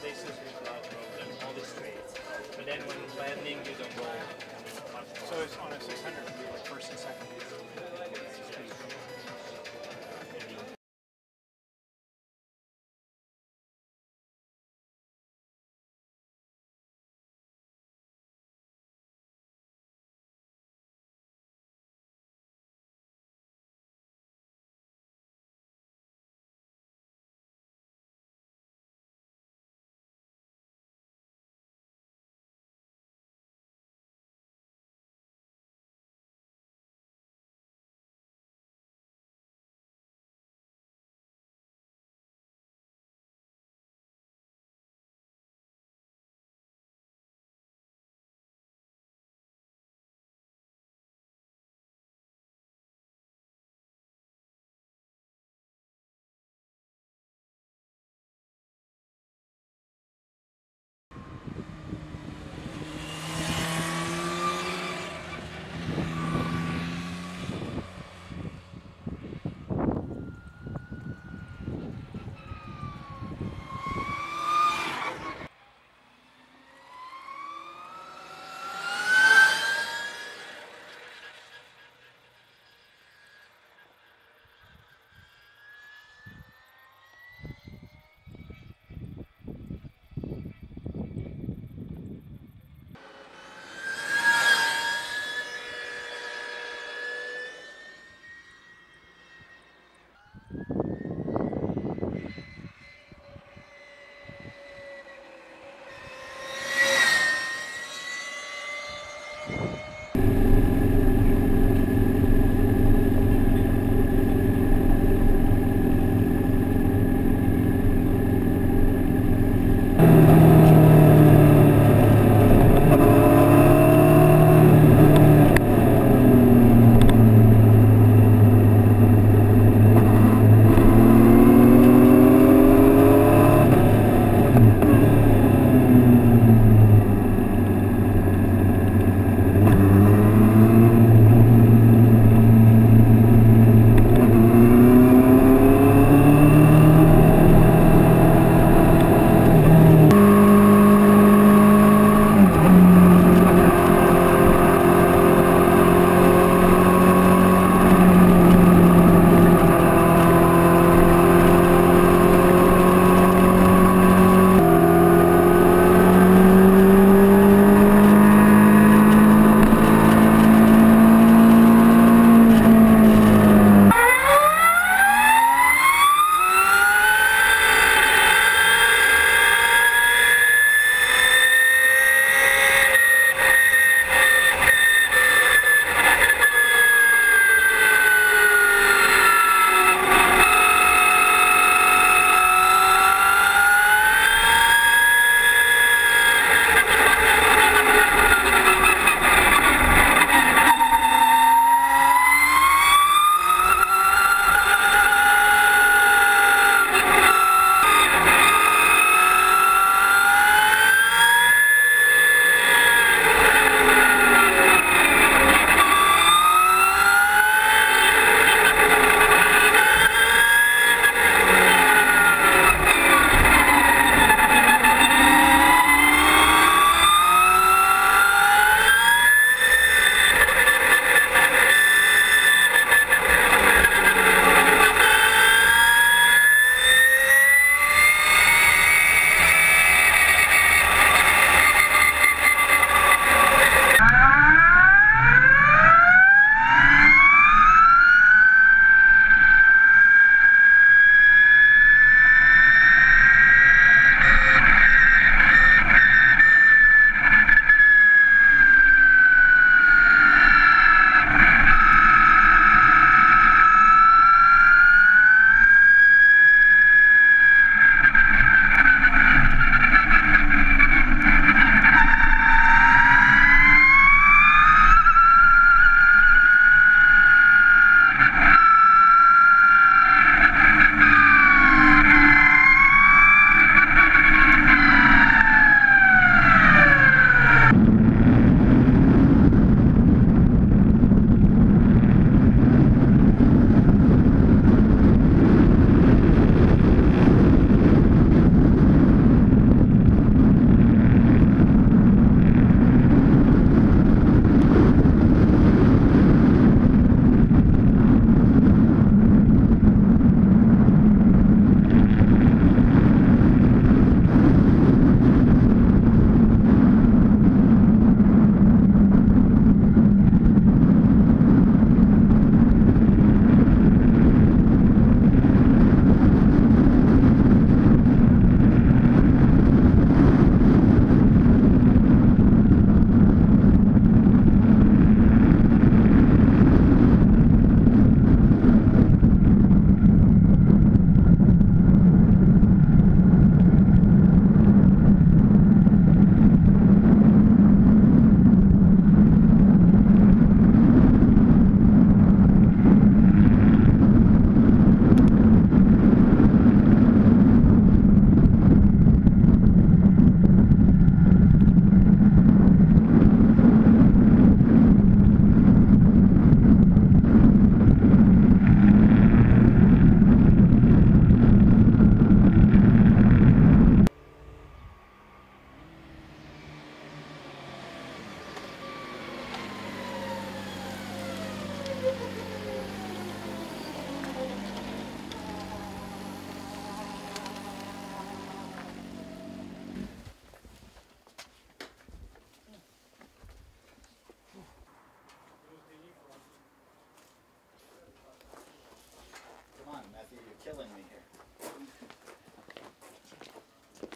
places with a lot of roads and all the straight. But then when landing, you don't go much more. So it's on a 600, it'd be like first and second.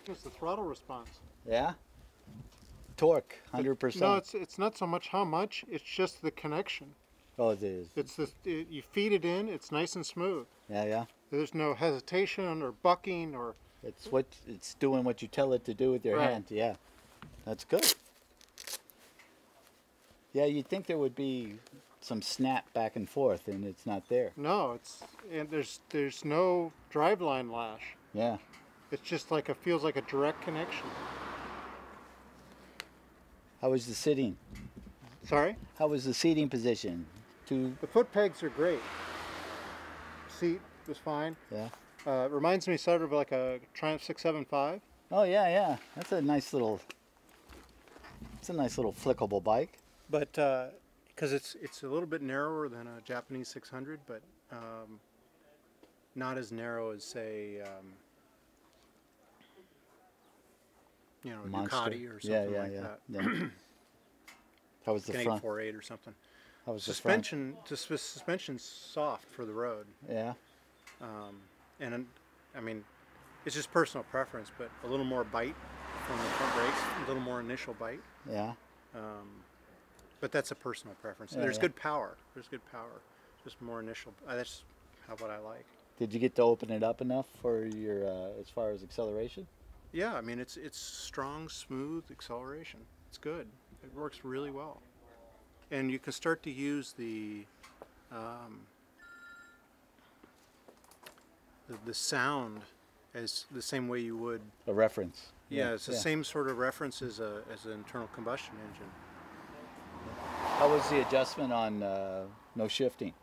It's the throttle response. Yeah. Torque, 100%. No, it's not so much how much. It's just the connection. Oh, it is. It's you feed it in. It's nice and smooth. Yeah, yeah. There's no hesitation or bucking or. It's doing what you tell it to do with your Right. hand. Yeah, that's good. Yeah, you'd think there would be some snap back and forth, and it's not there. No, and there's no driveline lash. Yeah. It's just like it feels like a direct connection. How was the sitting? Sorry? How was the seating position? The foot pegs are great. Seat was fine. Yeah. Reminds me sort of like a Triumph 675. Oh yeah, yeah. That's a nice little. It's a nice little flickable bike. But because it's a little bit narrower than a Japanese 600, but not as narrow as say a Ducati or something like that. Yeah. How was the An front? 848 or something. How was the front? Suspension's soft for the road. Yeah. And I mean, it's just personal preference, but a little more bite from the front brakes, a little more initial bite. Yeah. But that's a personal preference. Yeah, There's yeah. good power. There's good power. Just more initial. That's what I like. Did you get to open it up enough for your as far as acceleration? Yeah, I mean it's strong, smooth acceleration. It's good. It works really well, and you can start to use the sound as the same way you would. A reference. Yeah, it's the same sort of reference as an internal combustion engine. How was the adjustment on no shifting?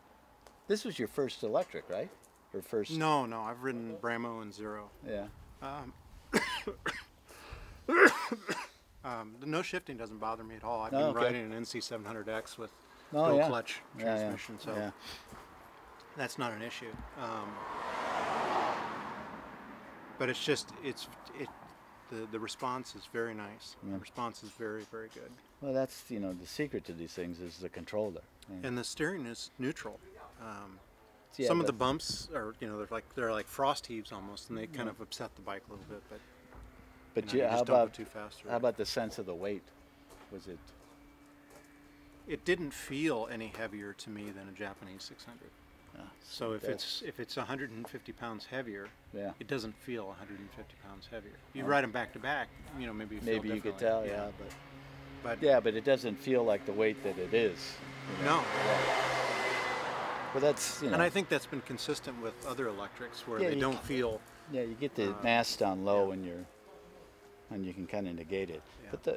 This was your first electric, right? Or first? No, I've ridden Bramo and Zero. Yeah. The no shifting doesn't bother me at all. I've been riding an NC700X with dual clutch transmission, so that's not an issue. But it's just the response is very nice. The response is very, very good. Well, that's the secret to these things is the controller. And the steering is neutral. Yeah, some of the bumps are they're like frost heaves almost, and they kind of upset the bike a little bit. But you how just don't about go too fast. How about the sense of the weight? Was it? It didn't feel any heavier to me than a Japanese 600. So if it's 150 pounds heavier, it doesn't feel 150 pounds heavier. You ride them back to back, maybe You could tell, but but it doesn't feel like the weight that it is. No. Well, that's And I think that's been consistent with other electrics where they don't feel. Yeah, you get the mass down low and you can kind of negate it. Yeah.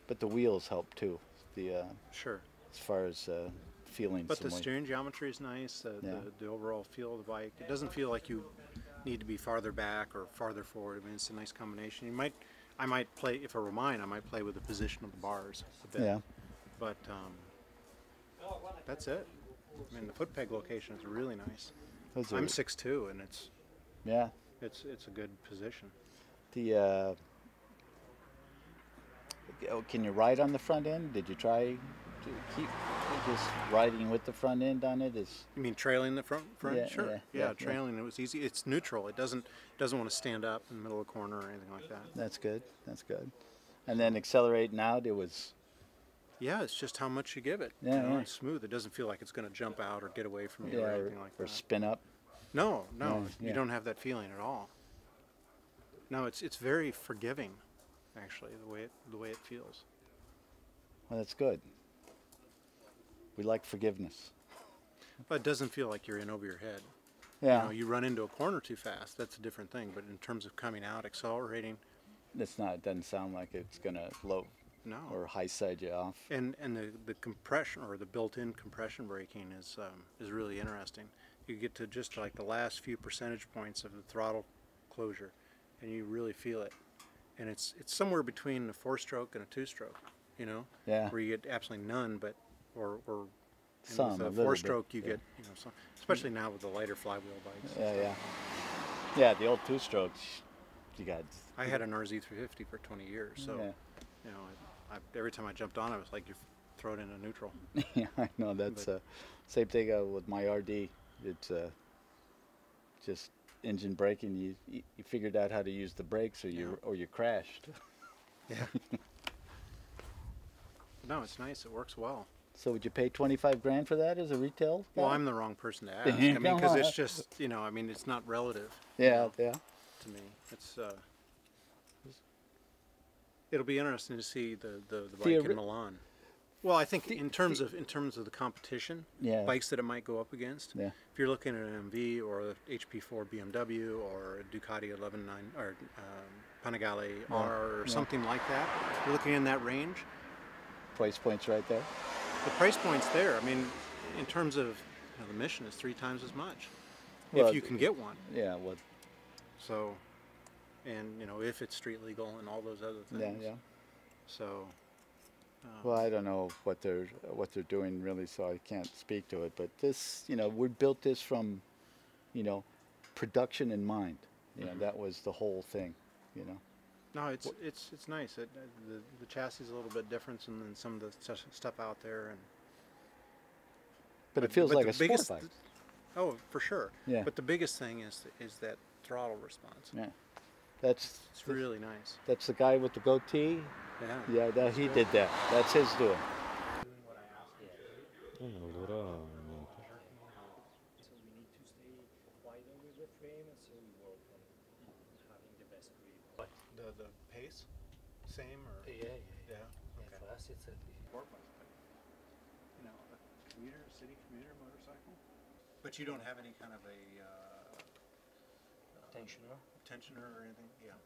But the wheels help too. Sure. As far as feeling. But the steering geometry is nice. The overall feel of the bike. It doesn't feel like you need to be farther back or farther forward. I mean, it's a nice combination. I might play, if it were mine, I might play with the position of the bars a bit. Yeah. But that's it. I mean, the foot peg location is really nice. I'm 6'2", and it's a good position. Can you ride on the front end? Did you try to keep just riding with the front end on it? You mean trailing the front? Yeah, sure. Yeah, trailing. It was easy. It's neutral. It doesn't want to stand up in the middle of the corner or anything like that. That's good. That's good. And then accelerating out, it was. Yeah, it's just how much you give it. Yeah, It's smooth. It doesn't feel like it's going to jump out or get away from you or anything like that. Or spin up. No, you don't have that feeling at all. No, it's very forgiving, actually, the way it feels. Well, that's good. We like forgiveness. But it doesn't feel like you're in over your head. Yeah. You run into a corner too fast. That's a different thing. But in terms of coming out, accelerating, It doesn't sound like it's gonna low or high side you off. And the compression or the built-in compression braking is really interesting. You get to just like the last few percentage points of the throttle closure, and you really feel it. And it's somewhere between a 4-stroke and a 2-stroke, Yeah. where you get absolutely none, but or some, with a 4-stroke you get some, especially now with the lighter flywheel bikes. Yeah. The old 2-strokes, you got. I had an RZ350 for 20 years, so every time I jumped on it, it was like you throw it into neutral. Yeah, I know. That's same thing with my RD. It's just engine braking, you figured out how to use the brakes, or you crashed. Yeah. No, it's nice. It works well. So would you pay 25 grand for that as a retail guy? Well, I'm the wrong person to ask. I mean, because it's just, you know, I mean, it's not relative. Yeah, you know, yeah. To me, it's. It'll be interesting to see the bike in Milan. Well, I think in terms of the competition, Yeah. bikes that it might go up against. Yeah. If you're looking at an MV or a HP4 BMW or a Ducati 11.9 or Panigale R or something like that, you're looking in that range. Price points right there. The price point's there. I mean, in terms of the mission is 3 times as much Well, if you can get one. Yeah, well, So, and you know, if it's street legal and all those other yeah, things. yeah. So. Well, I don't know what they're doing really, so I can't speak to it. But this, you know, we built this from, you know, production in mind. You know, that was the whole thing. You know. No, it's nice. The chassis is a little bit different than some of the stuff out there, and But it feels like the a sport biggest, bike. Oh, for sure. Yeah. But the biggest thing is that throttle response. Yeah. That's It's really nice. That's the guy with the goatee. Yeah. Yeah, he did that. That's his doing. Allora, So we need to stay wider with the frame, and so we work on having the best grip. The pace, same or Yeah. Okay. For us, it's a Sport bike, but, you know, a commuter, city commuter motorcycle. But you don't have any kind of a tensioner. tensioner or anything. Yeah.